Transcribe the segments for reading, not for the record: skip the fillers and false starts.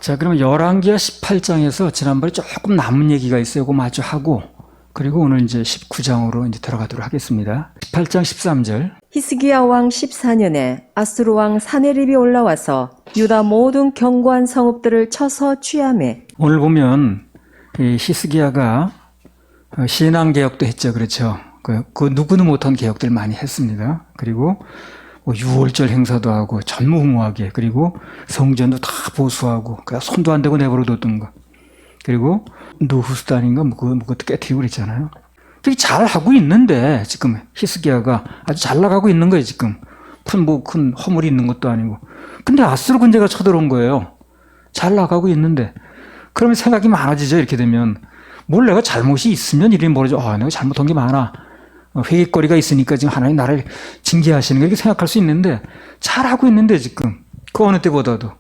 자, 그러면 열왕기하 18장에서 지난번에 조금 남은 얘기가 있어요. 그거 마저 하고, 그리고 오늘 이제 19장으로 이제 들어가도록 하겠습니다. 18장 13절. 히스기야 왕 14년에 아수르 왕 사네립이 올라와서 유다 모든 견고한 성읍들을 쳐서 취하매. 오늘 보면 이 히스기야가 신앙 개혁도 했죠. 그렇죠. 그 누구는 못한 개혁들 많이 했습니다. 그리고 유월절 행사도 하고 전무후무하게, 그리고 성전도 다 보수하고 그냥 손도 안 대고 내버려뒀던 거, 그리고 누후스단인가 그것도 깨트리고 그랬잖아요. 되게 잘 하고 있는데 지금 히스기야가 아주 잘 나가고 있는 거예요. 지금 큰 허물이 있는 것도 아니고. 근데 아수르 군대가 쳐들어온 거예요. 잘 나가고 있는데. 그러면 생각이 많아지죠. 이렇게 되면 뭘 내가 잘못이 있으면 이름이 벌어져. 내가 잘못한 게 많아. 회의거리가 있으니까 지금 하나님 나를 징계하시는 거, 이렇게 생각할 수 있는데 잘하고 있는데 지금 그 어느 때보다도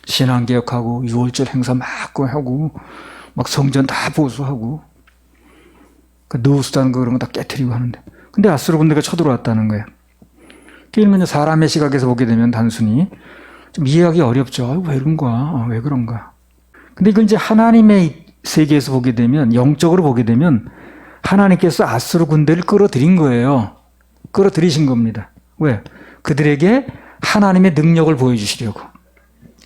신앙개혁하고 유월절 행사 막 하고 막 성전 다 보수하고 그 누수단 그런 거 다 깨트리고 하는데, 근데 아수르 군대가 쳐들어왔다는 거예요. 그러면 사람의 시각에서 보게 되면 단순히 좀 이해하기 어렵죠. 왜 그런가? 왜 그런가? 근데 이걸 이제 하나님의 세계에서 보게 되면, 영적으로 보게 되면 하나님께서 아수르 군대를 끌어들인 거예요. 끌어들이신 겁니다. 왜? 그들에게 하나님의 능력을 보여주시려고.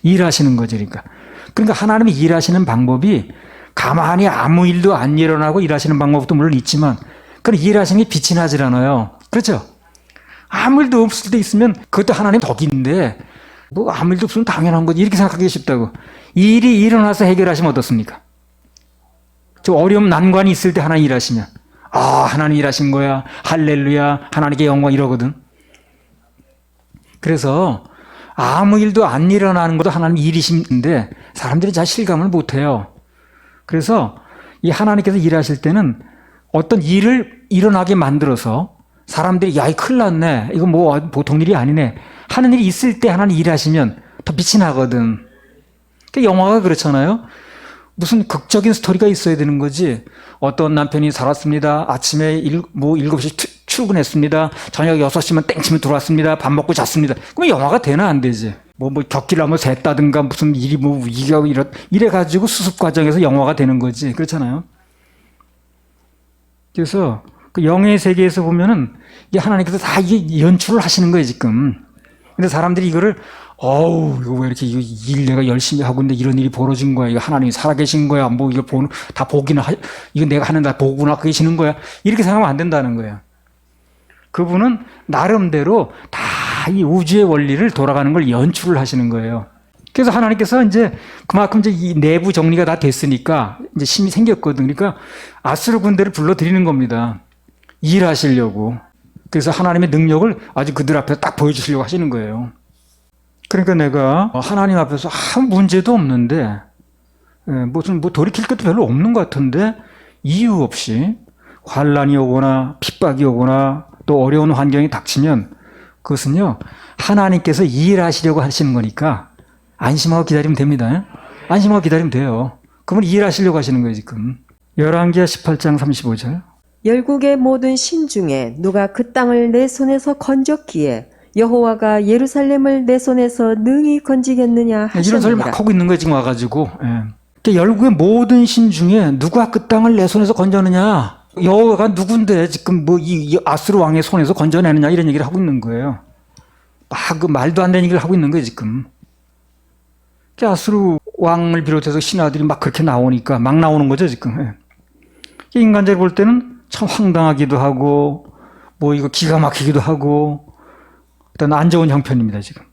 일하시는 거죠. 그러니까 하나님이 일하시는 방법이 가만히 아무 일도 안 일어나고 일하시는 방법도 물론 있지만, 그런 일하시는 게 빛이 나질 않아요. 그렇죠? 아무 일도 없을 때 있으면 그것도 하나님 덕인데, 뭐 아무 일도 없으면 당연한 거지, 이렇게 생각하기 쉽다고. 일이 일어나서 해결하시면 어떻습니까? 저 어려움 난관이 있을 때 하나님 일하시면, 하나님 일하신 거야, 할렐루야, 하나님께 영광, 이러거든. 그래서 아무 일도 안 일어나는 것도 하나님 일이신데 사람들이 잘 실감을 못해요. 그래서 이 하나님께서 일하실 때는 어떤 일을 일어나게 만들어서 사람들이 야, 이 큰일 났네, 이거 뭐 보통 일이 아니네 하는 일이 있을 때 하나님 일하시면 더 빛이 나거든. 그러니까 영화가 그렇잖아요. 무슨 극적인 스토리가 있어야 되는 거지. 어떤 남편이 살았습니다. 아침에 7시 출근했습니다. 저녁 6시면 땡치면 들어왔습니다. 밥 먹고 잤습니다. 그럼 영화가 되나 안 되지. 격기를 한번 셌다든가 무슨 일이 위기가 이래가지고 수습 과정에서 영화가 되는 거지. 그렇잖아요. 그래서 그 영의 세계에서 보면은 이 하나님께서 다 이게 연출을 하시는 거예요, 지금. 근데 사람들이 이거를 이거 왜 이렇게 일 내가 열심히 하고 있는데 이런 일이 벌어진 거야. 이거 하나님이 살아계신 거야. 이거 다 보기나 이거 내가 하는 다 보구나 계시는 거야. 이렇게 생각하면 안 된다는 거예요. 그분은 나름대로 다 이 우주의 원리를 돌아가는 걸 연출을 하시는 거예요. 그래서 하나님께서 이제 그만큼 이제 이 내부 정리가 다 됐으니까 이제 힘이 생겼거든. 그러니까 아수르 군대를 불러들이는 겁니다. 일하시려고. 그래서 하나님의 능력을 아주 그들 앞에 딱 보여주시려고 하시는 거예요. 그러니까 내가 하나님 앞에서 아무 문제도 없는데, 무슨 돌이킬 것도 별로 없는 것 같은데, 이유 없이 환란이 오거나 핍박이 오거나 또 어려운 환경이 닥치면 그것은요, 하나님께서 일하시려고 하시는 거니까 안심하고 기다리면 됩니다. 안심하고 기다리면 돼요. 그러면 일하시려고 하시는 거예요, 지금. 열왕기하 18장 35절. 열국의 모든 신 중에 누가 그 땅을 내 손에서 건졌기에 여호와가 예루살렘을 내 손에서 능히 건지겠느냐 하셨느니라. 이런 소리 막 하고 있는 거예요, 지금 와가지고. 열국의 모든 신 중에 누가 그 땅을 내 손에서 건졌느냐, 여호와가 누군데 지금 이 아수르 왕의 손에서 건져내느냐, 이런 얘기를 하고 있는 거예요. 그 말도 안 되는 얘기를 하고 있는 거예요, 지금. 아수르 왕을 비롯해서 신하들이 막 그렇게 나오니까 막 나오는 거죠, 지금. 인간적으로 볼 때는 참 황당하기도 하고 이거 기가 막히기도 하고 일단 안 좋은 형편입니다, 지금.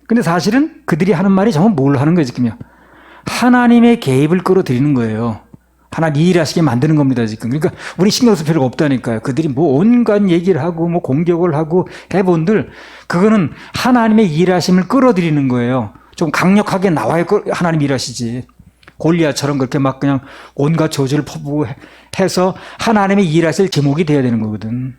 근데 사실은 그들이 하는 말이 정말 뭘 하는 거예요, 지금요? 하나님의 개입을 끌어들이는 거예요. 하나님 일하시게 만드는 겁니다, 지금. 그러니까 우리 신경 쓸 필요가 없다니까요. 그들이 온갖 얘기를 하고 공격을 하고 해본들, 그거는 하나님의 일하심을 끌어들이는 거예요. 좀 강력하게 나와야 하나님 일하시지. 골리앗처럼 그렇게 막 그냥 온갖 저주를 퍼부고 해서 하나님의 일하실 제목이 돼야 되는 거거든.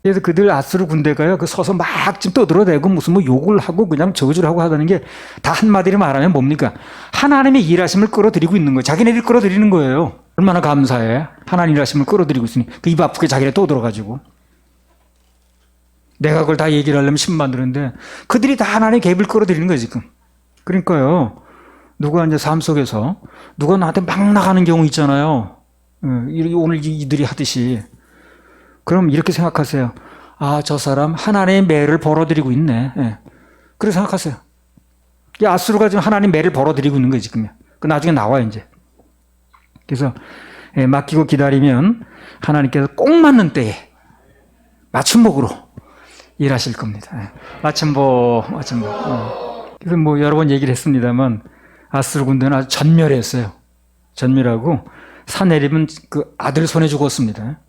그래서 그들 아수르 군대가요, 서서 막 좀 떠들어대고 무슨 욕을 하고 그냥 저주를 하고 하다는 게 다 한마디로 말하면 뭡니까? 하나님의 일하심을 끌어들이고 있는 거예요. 자기네들이 끌어들이는 거예요. 얼마나 감사해. 하나님 일하심을 끌어들이고 있으니 그 입 아프게 자기네 떠들어가지고. 내가 그걸 다 얘기를 하려면 10만 드는데 그들이 다 하나님의 개입을 끌어들이는 거예요, 지금. 그러니까요, 누가 이제 삶 속에서 누가 나한테 막 나가는 경우 있잖아요. 오늘 이들이 하듯이. 그럼 이렇게 생각하세요. 아, 저 사람 하나님의 매를 벌어들이고 있네. 예. 그렇게 생각하세요. 이 아수르가 지금 하나님 매를 벌어들이고 있는 거예요, 지금. 그 나중에 나와요, 이제. 그래서 맡기고 기다리면 하나님께서 꼭 맞는 때에 맞춤복으로 일하실 겁니다. 예. 맞춤복. 그래서 뭐 여러 번 얘기를 했습니다만 아수르 군대는 아주 전멸했어요. 전멸하고 사 내리면 그 아들 손에 죽었습니다.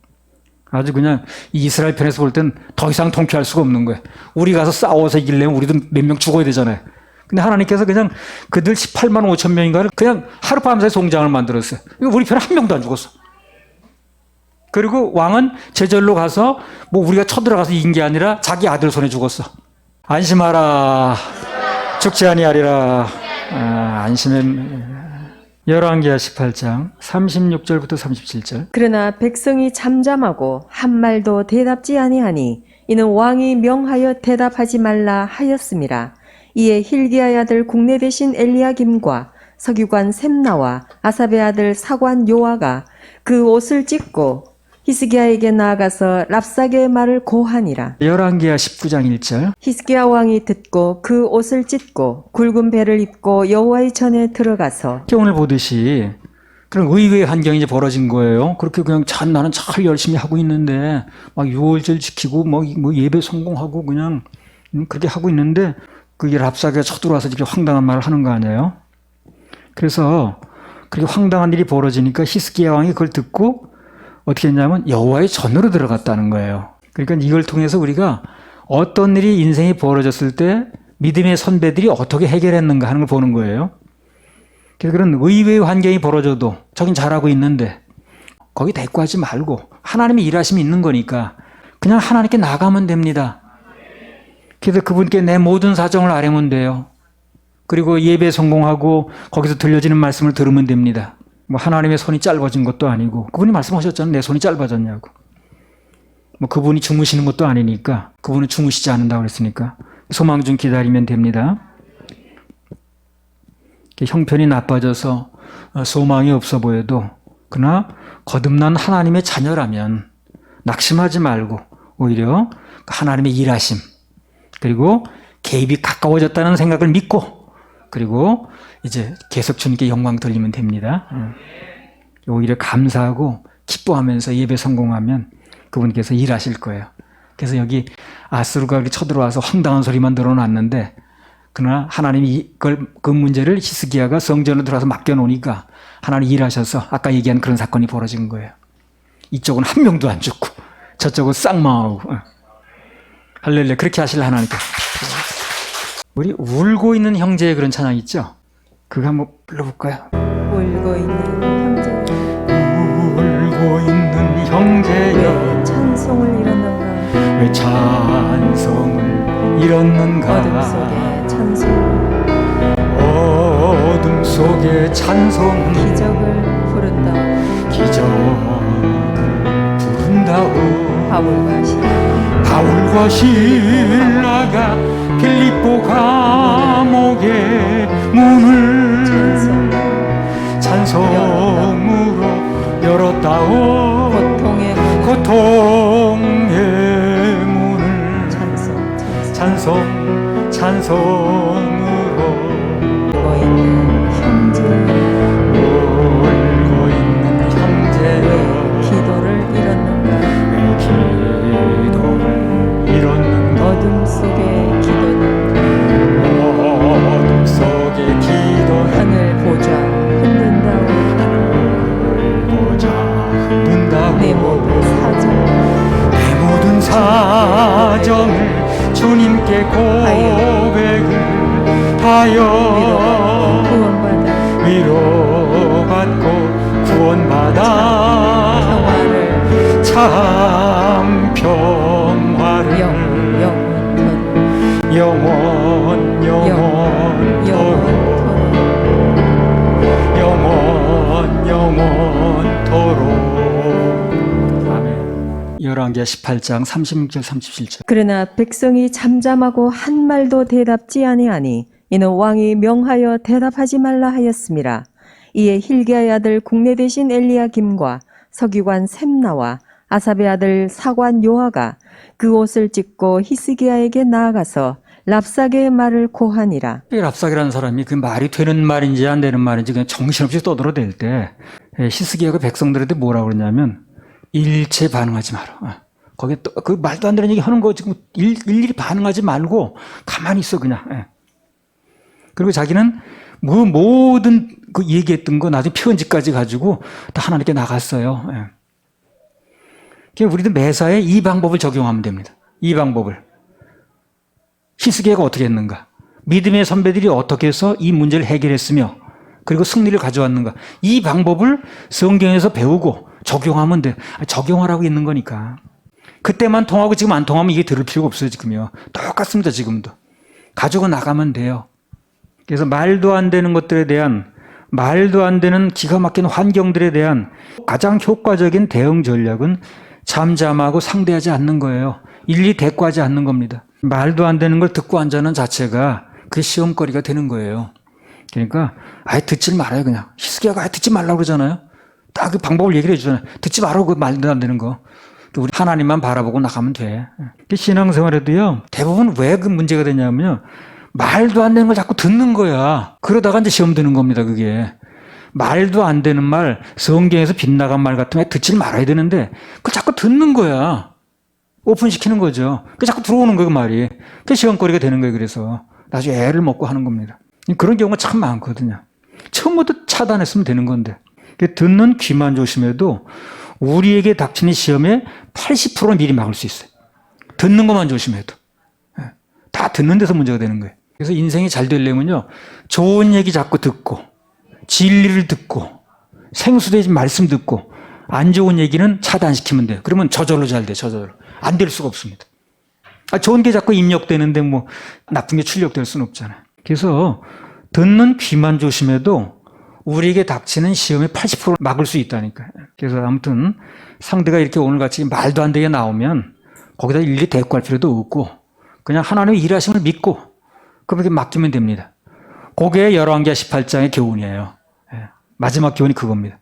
아주 그냥 이 이스라엘 편에서 볼 땐 더 이상 통쾌할 수가 없는 거예요. 우리 가서 싸워서 이기려면 우리도 몇 명 죽어야 되잖아요. 근데 하나님께서 그냥 그들 18만 5천 명인가를 그냥 하룻밤새 송장을 만들었어요. 우리 편에 한 명도 안 죽었어. 그리고 왕은 제절로 가서 뭐 우리가 쳐들어가서 이긴 게 아니라 자기 아들 손에 죽었어. 안심하라. 죽지 아니하리라. 안심해. 열왕기하 18장 36절부터 37절. 그러나 백성이 잠잠하고 한 말도 대답지 아니하니 이는 왕이 명하여 대답하지 말라 하였음이라. 이에 hil기야의 아들 국내 대신 엘리야김과 서기관 셈나와 아삽의 아들 사관 요아가 그 옷을 찢고 히스기야에게 나아가서 랍사게의 말을 고하니라. 열왕기하 19장 1절. 히스기야 왕이 듣고 그 옷을 찢고 굵은 배를 입고 여호와의 전에 들어가서 오늘 보듯이 그런 의외의 환경이 이제 벌어진 거예요. 그렇게 그냥 나는 잘 열심히 하고 있는데 막 유월절 지키고 뭐 예배 성공하고 그냥 그렇게 하고 있는데 그 랍사게가 쳐들어와서 이렇게 황당한 말을 하는 거 아니에요? 그래서 그렇게 황당한 일이 벌어지니까 히스기야 왕이 그걸 듣고 어떻게 했냐면 여호와의 전으로 들어갔다는 거예요. 그러니까 이걸 통해서 우리가 어떤 일이 인생에 벌어졌을 때 믿음의 선배들이 어떻게 해결했는가 하는 걸 보는 거예요. 그래서 그런 의외의 환경이 벌어져도 저긴 잘하고 있는데 거기 대꾸하지 말고 하나님의 일하심이 있는 거니까 그냥 하나님께 나가면 됩니다. 그래서 그분께 내 모든 사정을 아뢰면 돼요. 그리고 예배 성공하고 거기서 들려지는 말씀을 들으면 됩니다. 뭐 하나님의 손이 짧아진 것도 아니고 그분이 말씀하셨잖아요. 내 손이 짧아졌냐고. 뭐 그분이 주무시는 것도 아니니까 그분은 주무시지 않는다고 그랬으니까 소망 중 기다리면 됩니다. 형편이 나빠져서 소망이 없어 보여도 그러나 거듭난 하나님의 자녀라면 낙심하지 말고 오히려 하나님의 일하심 그리고 개입이 가까워졌다는 생각을 믿고 그리고 이제 계속 주님께 영광 돌리면 됩니다. 오히려 감사하고 기뻐하면서 예배 성공하면 그분께서 일하실 거예요. 그래서 여기 아수르가 이렇게 쳐들어와서 황당한 소리만 들어놨는데 그러나 하나님이 그 문제를 히스기야가 성전으로 들어와서 맡겨놓으니까 하나님이 일하셔서 아까 얘기한 그런 사건이 벌어진 거예요. 이쪽은 한 명도 안 죽고 저쪽은 쌍망하고 할렐루야. 그렇게 하실 하나님께서. 우리 울고 있는 형제의 그런 찬양 있죠? 그거 한번 불러볼까요? 울고 있는 형제 울고 있는 형제여 왜 찬송을 잃었는가 왜 찬송을 잃었는가 어둠 속에 찬송 어둠 속에 찬송 기적을 부른다 기적을 부른다오 바울과 신라가 빌립보 감옥의 문을 찬송으로 열었다오 고통의 문을 찬송으로 울고 있는 형제 울고 있는 형제여 기도를 잃었는가 기도를 잃었는가 어둠 속의 기도는 어둠 속의 기도는 하늘 보좌 흔든다오 보자 흔든다고 내 모든 사정을 주님께 고백을 하여 위로받고 구원받아 참 평화를 영원토록 아멘. 열왕기하 18장 36절 37절. 그러나 백성이 잠잠하고 한 말도 대답지 아니하니 이는 왕이 명하여 대답하지 말라 하였음이라. 이에 hil기야의 아들 국내 대신 엘리야김과 서기관 셈나와 아삽의 아들 사관 요아가 그 옷을 찢고 히스기야에게 나아가서 랍사게의 말을 고하니라. 이 랍사게라는 사람이 그 말이 되는 말인지 안 되는 말인지 그냥 정신없이 떠들어댈 때 히스기야가 백성들한테 뭐라고 그러냐면 일체 반응하지 마라. 거기에 또 그 말도 안 되는 얘기 하는 거 지금 일일이 반응하지 말고 가만히 있어 그냥. 그리고 자기는 뭐 모든 그 얘기했던 거 나중에 편지까지 가지고 다 하나님께 나갔어요. 그러니까 우리도 매사에 이 방법을 적용하면 됩니다. 이 방법을. 히스기야가 어떻게 했는가? 믿음의 선배들이 어떻게 해서 이 문제를 해결했으며 그리고 승리를 가져왔는가? 이 방법을 성경에서 배우고 적용하면 돼. 적용하라고 있는 거니까. 그때만 통하고 지금 안 통하면 이게 들을 필요가 없어요, 지금요. 똑같습니다, 지금도. 가지고 나가면 돼요. 그래서 말도 안 되는 것들에 대한, 말도 안 되는 기가 막힌 환경들에 대한 가장 효과적인 대응 전략은 잠잠하고 상대하지 않는 거예요. 일일이 대꾸하지 않는 겁니다. 말도 안 되는 걸 듣고 앉아는 자체가 그게 시험거리가 되는 거예요. 그러니까 아예 듣지 말아요, 그냥. 히스기야가 아예 듣지 말라고 그러잖아요. 딱 그 방법을 얘기를 해주잖아요. 듣지 말라고 그 말도 안 되는 거. 우리 하나님만 바라보고 나가면 돼. 신앙생활에도요, 대부분 왜 그 문제가 되냐면요, 말도 안 되는 걸 자꾸 듣는 거야. 그러다가 이제 시험 드는 겁니다, 그게. 말도 안 되는 말, 성경에서 빗나간 말 같은 거 듣지 말아야 되는데, 그걸 자꾸 듣는 거야. 오픈시키는 거죠. 그 자꾸 들어오는 거예요, 그 말이. 그 시험거리가 되는 거예요, 그래서. 나중에 애를 먹고 하는 겁니다. 그런 경우가 참 많거든요. 처음부터 차단했으면 되는 건데. 듣는 귀만 조심해도 우리에게 닥치는 시험의 80%는 미리 막을 수 있어요. 듣는 것만 조심해도. 다 듣는 데서 문제가 되는 거예요. 그래서 인생이 잘 되려면요, 좋은 얘기 자꾸 듣고, 진리를 듣고, 생수되지 말씀 듣고, 안 좋은 얘기는 차단시키면 돼요. 그러면 저절로 잘 돼, 저절로. 안 될 수가 없습니다. 좋은 게 자꾸 입력되는데 뭐 나쁜 게 출력될 수는 없잖아요. 그래서 듣는 귀만 조심해도 우리에게 닥치는 시험의 80%를 막을 수 있다니까요. 그래서 아무튼 상대가 이렇게 오늘같이 말도 안 되게 나오면 거기다 일일이 대꾸할 필요도 없고 그냥 하나님의 일하심을 믿고 그렇게 맡기면 됩니다. 그게 열왕기하 18장의 교훈이에요. 마지막 교훈이 그겁니다.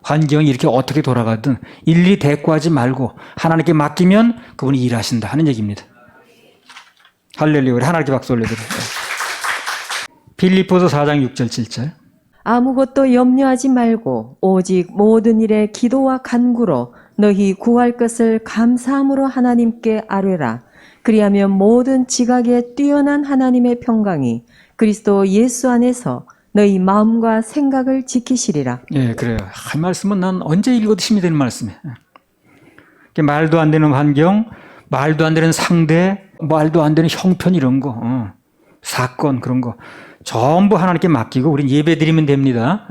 환경이 이렇게 어떻게 돌아가든 일일이 대꾸하지 말고 하나님께 맡기면 그분이 일하신다 하는 얘기입니다. 할렐루야. 우리 하나님께 박수 올려드려요. 빌립보서 4장 6절 7절. 아무것도 염려하지 말고 오직 모든 일에 기도와 간구로 너희 구할 것을 감사함으로 하나님께 아뢰라. 그리하면 모든 지각에 뛰어난 하나님의 평강이 그리스도 예수 안에서 너희 마음과 생각을 지키시리라. 예, 그래요. 이 말씀은 난 언제 읽어도 힘이 되는 말씀이에요. 말도 안 되는 환경, 말도 안 되는 상대, 말도 안 되는 형편 이런 거, 사건 그런 거 전부 하나님께 맡기고 우린 예배 드리면 됩니다.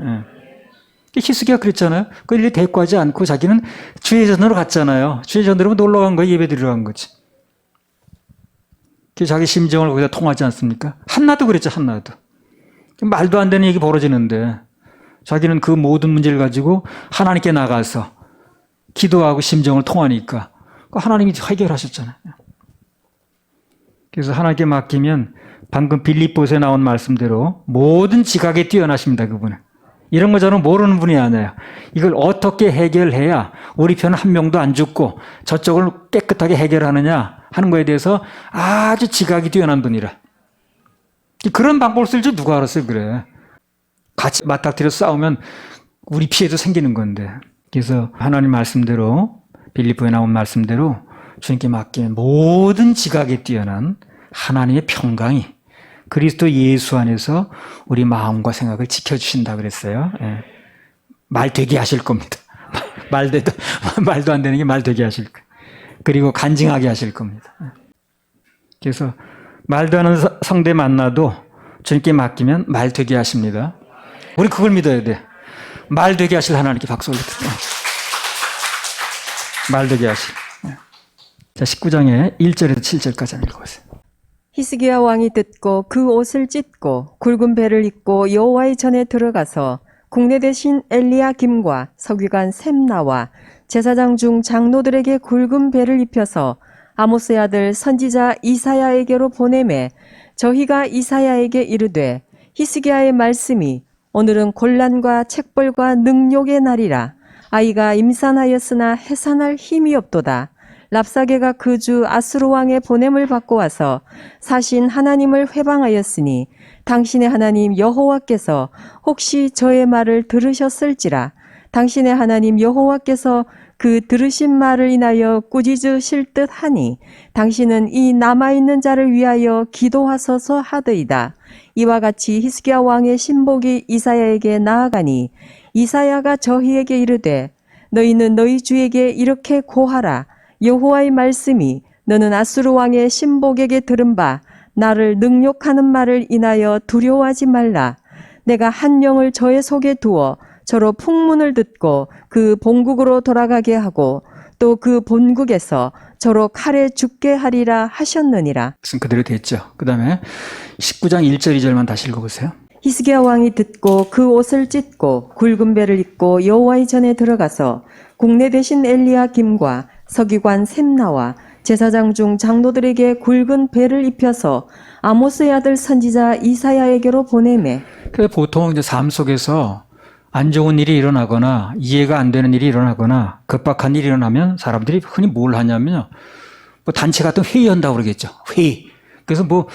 히스기야 그랬잖아요. 그 일일이 대꾸하지 않고 자기는 주의 전으로 갔잖아요. 주의 전으로 놀러 간 거예요. 예배 드리러 간 거지. 자기 심정을 거기다 통하지 않습니까? 한나도 그랬죠. 한나도. 말도 안 되는 얘기 벌어지는데 자기는 그 모든 문제를 가지고 하나님께 나가서 기도하고 심정을 통하니까 하나님이 해결하셨잖아요. 그래서 하나님께 맡기면 방금 빌립보서에 나온 말씀대로 모든 지각에 뛰어나십니다. 그분은. 이런 거 저는 모르는 분이 아니에요. 이걸 어떻게 해결해야 우리 편 한 명도 안 죽고 저쪽을 깨끗하게 해결하느냐 하는 거에 대해서 아주 지각이 뛰어난 분이라. 그런 방법을 쓸 줄 누가 알았어요, 그래. 같이 맞닥뜨려 싸우면 우리 피해도 생기는 건데. 그래서 하나님 말씀대로, 빌립보에 나온 말씀대로 주님께 맡기면 모든 지각에 뛰어난 하나님의 평강이 그리스도 예수 안에서 우리 마음과 생각을 지켜주신다 그랬어요. 예. 말 되게 하실 겁니다. 말도 안 되는 게 말 되게 하실 거예요. 그리고 간증하게 하실 겁니다. 그래서 말도 안 하는 상대 만나도 주님께 맡기면 말 되게 하십니다. 우리 그걸 믿어야 돼. 말 되게 하실 하나님께 박수 올려드려요. 말 되게 하실. 자, 19장에 1절에서 7절까지 한번 읽어보세요. 히스기야 왕이 듣고 그 옷을 찢고 굵은 배를 입고 여호와의 전에 들어가서 국내 대신 엘리야김과 서기관 셈나와 제사장 중 장로들에게 굵은 배를 입혀서 아모스의 아들 선지자 이사야에게로 보내매 저희가 이사야에게 이르되 히스기야의 말씀이 오늘은 곤란과 책벌과 능욕의 날이라. 아이가 임산하였으나 해산할 힘이 없도다. 랍사게가 그 주 아수르 왕의 보냄을 받고 와서 사신 하나님을 회방하였으니 당신의 하나님 여호와께서 혹시 저의 말을 들으셨을지라. 당신의 하나님 여호와께서 그 들으신 말을 인하여 꾸짖으실 듯하니 당신은 이 남아있는 자를 위하여 기도하소서 하더이다. 이와 같이 히스기야 왕의 신복이 이사야에게 나아가니 이사야가 저희에게 이르되 너희는 너희 주에게 이렇게 고하라. 여호와의 말씀이 너는 아수르 왕의 신복에게 들은 바 나를 능욕하는 말을 인하여 두려워하지 말라. 내가 한 영을 저의 속에 두어 저로 풍문을 듣고 그 본국으로 돌아가게 하고 또 그 본국에서 저로 칼에 죽게 하리라 하셨느니라. 무슨 그대로 됐죠. 그 다음에 19장 1절 2절만 다시 읽어보세요. 히스기야 왕이 듣고 그 옷을 찢고 굵은 배를 입고 여호와의 전에 들어가서 국내 대신 엘리야김과 서기관 셈나와 제사장 중 장로들에게 굵은 배를 입혀서 아모스의 아들 선지자 이사야에게로 보내매. 그래서 보통 이제 삶 속에서 안 좋은 일이 일어나거나 이해가 안 되는 일이 일어나거나 급박한 일이 일어나면 사람들이 흔히 뭘 하냐면요. 뭐 단체 같은 회의한다고 그러겠죠. 회의. 그래서 뭐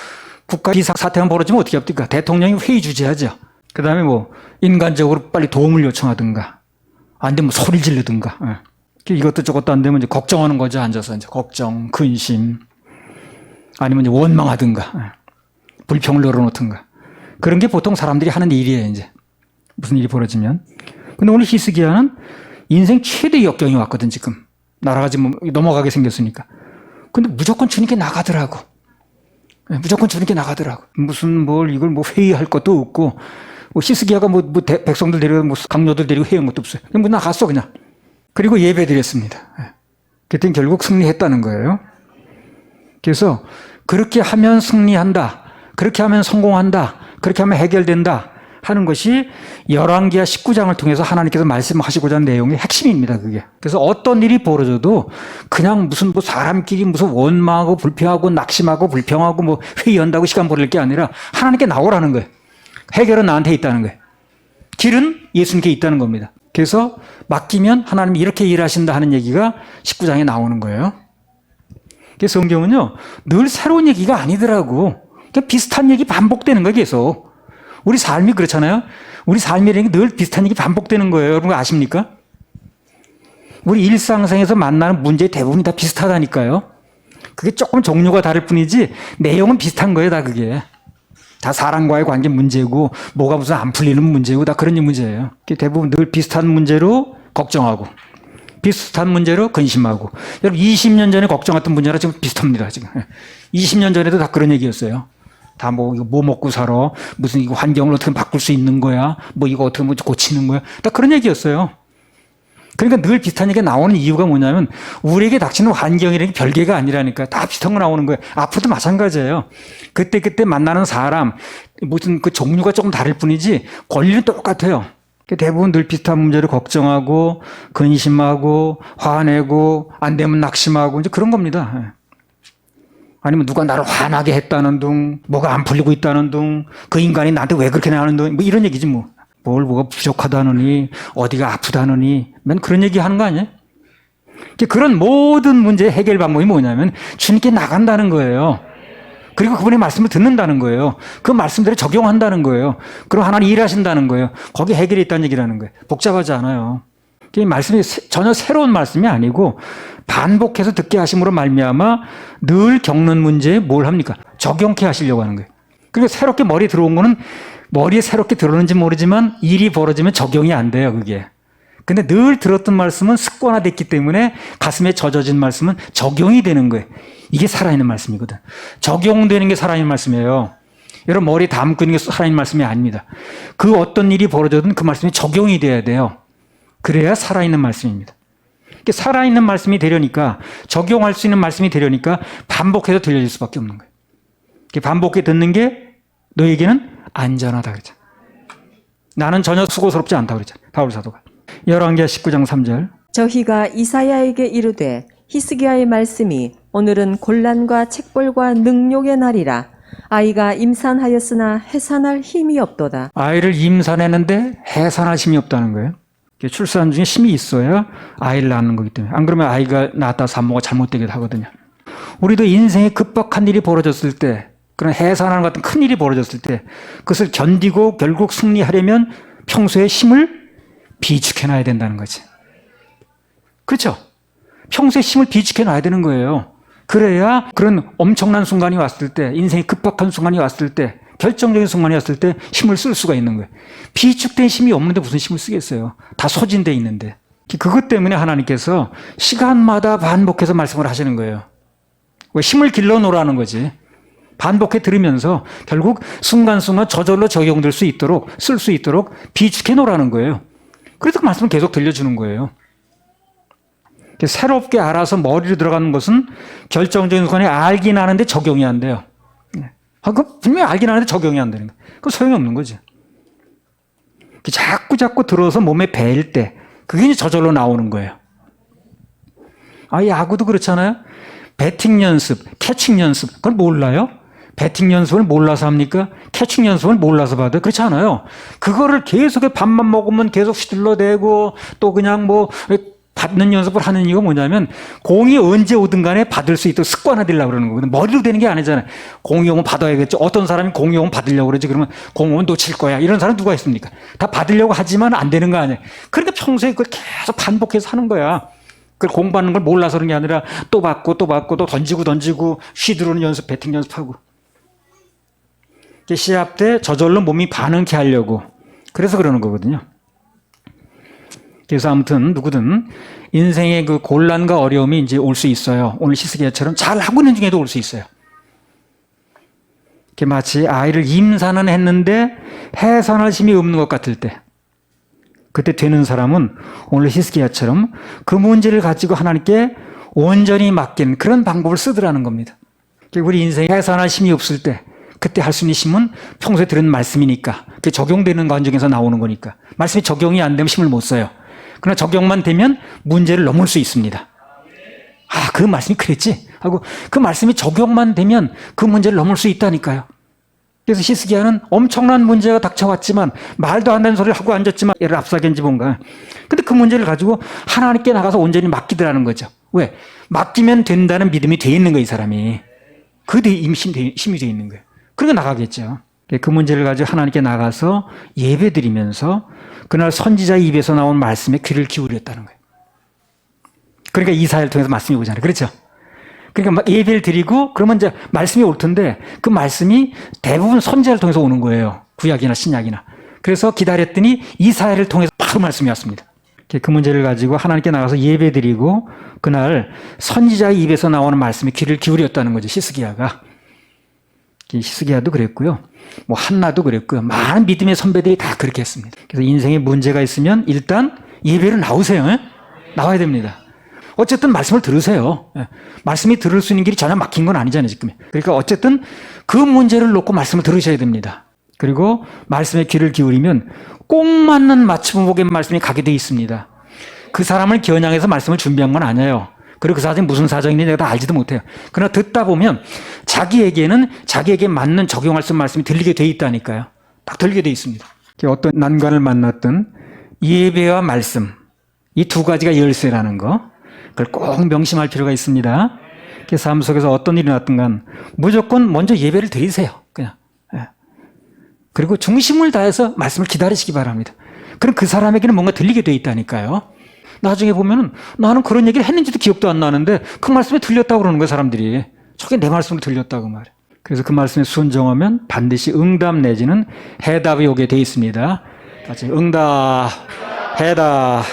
국가 비상사태만 벌어지면 어떻게 합니까? 대통령이 회의 주재하죠. 그 다음에 뭐 인간적으로 빨리 도움을 요청하든가 안 되면 소리 지르든가. 이것도 저것도 안 되면 이제 걱정하는 거죠. 앉아서 이제 걱정, 근심 아니면 이제 원망하든가 불평을 늘어놓든가 그런 게 보통 사람들이 하는 일이에요. 이제 무슨 일이 벌어지면. 근데 오늘 히스기야는 인생 최대 역경이 왔거든 지금. 나라가 지금 넘어가게 생겼으니까. 근데 무조건 주님께 나가더라고. 무조건 주님께 나가더라고. 무슨 뭘 이걸 뭐 회의할 것도 없고 뭐 히스기야가 뭐 백성들 데리고 뭐 강요들 데리고 회의한 것도 없어요. 그냥 뭐 나갔어 그냥. 그리고 예배 드렸습니다. 그랬더니 결국 승리했다는 거예요. 그래서 그렇게 하면 승리한다. 그렇게 하면 성공한다. 그렇게 하면 해결된다. 하는 것이 열왕기하 19장을 통해서 하나님께서 말씀하시고자 하는 내용의 핵심입니다. 그게. 그래서 어떤 일이 벌어져도 그냥 무슨 뭐 사람끼리 무슨 원망하고 불평하고 낙심하고 불평하고 뭐 회의한다고 시간 보낼 게 아니라 하나님께 나오라는 거예요. 해결은 나한테 있다는 거예요. 길은 예수님께 있다는 겁니다. 그래서 맡기면 하나님이 이렇게 일하신다 하는 얘기가 19장에 나오는 거예요. 그래서 성경은요, 늘 새로운 얘기가 아니더라고. 그냥 비슷한 얘기 반복되는 거예요, 계속. 우리 삶이 그렇잖아요. 우리 삶이라는 게 늘 비슷한 얘기 반복되는 거예요. 여러분 아십니까? 우리 일상생에서 만나는 문제의 대부분이 다 비슷하다니까요. 그게 조금 종류가 다를 뿐이지 내용은 비슷한 거예요, 다 그게. 다 사람과의 관계 문제고 뭐가 무슨 안 풀리는 문제고 다 그런 문제예요. 대부분 늘 비슷한 문제로 걱정하고 비슷한 문제로 근심하고. 여러분 20년 전에 걱정했던 문제랑 지금 비슷합니다. 지금 20년 전에도 다 그런 얘기였어요. 다 뭐 먹고 살아, 무슨 이거 환경을 어떻게 바꿀 수 있는 거야, 뭐 이거 어떻게 뭐 고치는 거야, 다 그런 얘기였어요. 그러니까 늘 비슷한 얘기가 나오는 이유가 뭐냐면 우리에게 닥치는 환경이라는 게 별개가 아니라니까. 다 비슷한 거 나오는 거예요. 앞으로도 마찬가지예요. 그때 만나는 사람 무슨 그 종류가 조금 다를 뿐이지 권리는 똑같아요. 대부분 늘 비슷한 문제를 걱정하고 근심하고 화내고 안 되면 낙심하고 이제 그런 겁니다. 아니면 누가 나를 화나게 했다는 둥, 뭐가 안 풀리고 있다는 둥, 그 인간이 나한테 왜 그렇게 나하는 둥, 뭐 이런 얘기지 뭐. 뭐가 부족하다느니, 어디가 아프다느니, 맨 그런 얘기 하는 거 아니에요? 그런 모든 문제의 해결 방법이 뭐냐면 주님께 나간다는 거예요. 그리고 그분의 말씀을 듣는다는 거예요. 그 말씀대로 적용한다는 거예요. 그럼 하나님 일하신다는 거예요. 거기 해결이 있다는 얘기라는 거예요. 복잡하지 않아요. 이 말씀이 전혀 새로운 말씀이 아니고 반복해서 듣게 하심으로 말미암아 늘 겪는 문제에 뭘 합니까? 적용케 하시려고 하는 거예요. 그리고 새롭게 머리에 들어온 거는 머리에 새롭게 들어오는지 모르지만 일이 벌어지면 적용이 안 돼요, 그게. 근데 늘 들었던 말씀은 습관화됐기 때문에 가슴에 젖어진 말씀은 적용이 되는 거예요. 이게 살아있는 말씀이거든. 적용되는 게 살아있는 말씀이에요. 여러분 머리에 담고 있는 게 살아있는 말씀이 아닙니다. 그 어떤 일이 벌어져든 그 말씀이 적용이 돼야 돼요. 그래야 살아있는 말씀입니다. 살아있는 말씀이 되려니까 적용할 수 있는 말씀이 되려니까 반복해서 들려질 수밖에 없는 거예요. 반복해 듣는 게 너에게는 안전하다 그랬잖아. 나는 전혀 수고스럽지 않다 그랬잖아. 바울 사도가. 열왕기하 19장 3절. 저희가 이사야에게 이르되 히스기야의 말씀이 오늘은 곤란과 책벌과 능욕의 날이라. 아이가 임산하였으나 해산할 힘이 없도다. 아이를 임산했는데 해산할 힘이 없다는 거예요. 출산 중에 힘이 있어야 아이를 낳는 거기 때문에. 안 그러면 아이가 낳았다 산모가 잘못되기도 하거든요. 우리도 인생에 급박한 일이 벌어졌을 때, 그런 해산하는 같은 큰 일이 벌어졌을 때 그것을 견디고 결국 승리하려면 평소에 힘을 비축해놔야 된다는 거지. 그렇죠? 평소에 힘을 비축해놔야 되는 거예요. 그래야 그런 엄청난 순간이 왔을 때, 인생이 급박한 순간이 왔을 때, 결정적인 순간이 왔을 때 힘을 쓸 수가 있는 거예요. 비축된 힘이 없는데 무슨 힘을 쓰겠어요. 다 소진되어 있는데. 그것 때문에 하나님께서 시간마다 반복해서 말씀을 하시는 거예요. 왜? 힘을 길러놓으라는 거지. 반복해 들으면서 결국 순간순간 저절로 적용될 수 있도록, 쓸 수 있도록 비축해 놓으라는 거예요. 그래서 그 말씀을 계속 들려주는 거예요. 새롭게 알아서 머리로 들어가는 것은 결정적인 순간에 알긴 하는데 적용이 안 돼요. 그 분명히 알긴 하는데 적용이 안 되는 거예요. 그건 소용이 없는 거죠. 자꾸 들어서 몸에 배일 때 그게 이제 저절로 나오는 거예요. 야구도 그렇잖아요. 배팅 연습, 캐칭 연습, 그걸 몰라요? 배팅 연습을 몰라서 합니까? 캐칭 연습을 몰라서 받아요? 그렇지 않아요. 그거를 계속 밥만 먹으면 계속 휘둘러대고 또 그냥 뭐 받는 연습을 하는 이유가 뭐냐면 공이 언제 오든 간에 받을 수 있도록 습관화되려고 그러는 거거든요. 머리로 되는 게 아니잖아요. 공이 오면 받아야겠죠. 어떤 사람이 공이 오면 받으려고 그러지. 그러면 공 오면 놓칠 거야. 이런 사람 누가 있습니까? 다 받으려고 하지만 안 되는 거 아니에요. 그러니까 평소에 그걸 계속 반복해서 하는 거야. 그걸 공부하는 걸 몰라서 그런 게 아니라 또 받고 또 던지고 쉬들어오는 연습, 배팅 연습하고. 시합 때 저절로 몸이 반응케 하려고. 그래서 그러는 거거든요. 그래서 아무튼 누구든 인생의 그 곤란과 어려움이 이제 올 수 있어요. 오늘 히스기야처럼 잘 하고 있는 중에도 올 수 있어요. 마치 아이를 임산은 했는데 해산할 힘이 없는 것 같을 때, 그때 되는 사람은 오늘 히스기야처럼 그 문제를 가지고 하나님께 온전히 맡긴 그런 방법을 쓰더라는 겁니다. 우리 인생에 해산할 힘이 없을 때 그때 할 수 있는 힘은 평소에 들은 말씀이니까, 그게 적용되는 과정에서 나오는 거니까. 말씀이 적용이 안 되면 힘을 못 써요. 그러나 적용만 되면 문제를 넘을 수 있습니다. 그 말씀이 그랬지 하고 그 말씀이 적용만 되면 그 문제를 넘을 수 있다니까요. 그래서 히스기야는 엄청난 문제가 닥쳐왔지만 말도 안 되는 소리를 하고 앉았지만 랍사겐지 뭔가. 근데 그 문제를 가지고 하나님께 나가서 온전히 맡기더라는 거죠. 왜? 맡기면 된다는 믿음이 돼 있는 거예요, 이 사람이. 그게 힘이 돼 있는 거예요. 그러니까 나가겠죠. 그 문제를 가지고 하나님께 나가서 예배드리면서 그날 선지자의 입에서 나온 말씀에 귀를 기울였다는 거예요. 그러니까 이사야를 통해서 말씀이 오잖아요. 그렇죠? 그러니까 예배를 드리고 그러면 이제 말씀이 올 텐데 그 말씀이 대부분 선지자를 통해서 오는 거예요. 구약이나 신약이나. 그래서 기다렸더니 이사야를 통해서 바로 말씀이 왔습니다. 그 문제를 가지고 하나님께 나가서 예배 드리고 그날 선지자의 입에서 나오는 말씀에 귀를 기울였다는 거죠. 히스기야가. 히스기야도 그랬고요. 한나도 그랬고요. 많은 믿음의 선배들이 다 그렇게 했습니다. 그래서 인생에 문제가 있으면 일단 예배로 나오세요. 나와야 됩니다. 어쨌든 말씀을 들으세요. 말씀이 들을 수 있는 길이 전혀 막힌 건 아니잖아요, 지금. 그러니까 어쨌든 그 문제를 놓고 말씀을 들으셔야 됩니다. 그리고 말씀에 귀를 기울이면 꼭 맞는 맞춤복의 말씀이 가게 돼 있습니다. 그 사람을 겨냥해서 말씀을 준비한 건 아니에요. 그리고 그 사람이 무슨 사정인지 내가 다 알지도 못해요. 그러나 듣다 보면 자기에게는 자기에게 맞는 적용할 수 있는 말씀이 들리게 돼 있다니까요. 딱 들리게 돼 있습니다. 어떤 난관을 만났던 예배와 말씀, 이 두 가지가 열쇠라는 거, 그걸 꼭 명심할 필요가 있습니다. 삶 속에서 어떤 일이 났든 간 무조건 먼저 예배를 드리세요. 그냥. 그리고 중심을 다해서 말씀을 기다리시기 바랍니다. 그럼 그 사람에게는 뭔가 들리게 돼 있다니까요. 나중에 보면은 나는 그런 얘기를 했는지도 기억도 안 나는데 그 말씀에 들렸다고 그러는 거예요, 사람들이. 저게 내 말씀으로 들렸다고 말이에요. 그래서 그 말씀에 순종하면 반드시 응답 내지는 해답이 오게 돼 있습니다. 같이 응답, 해답.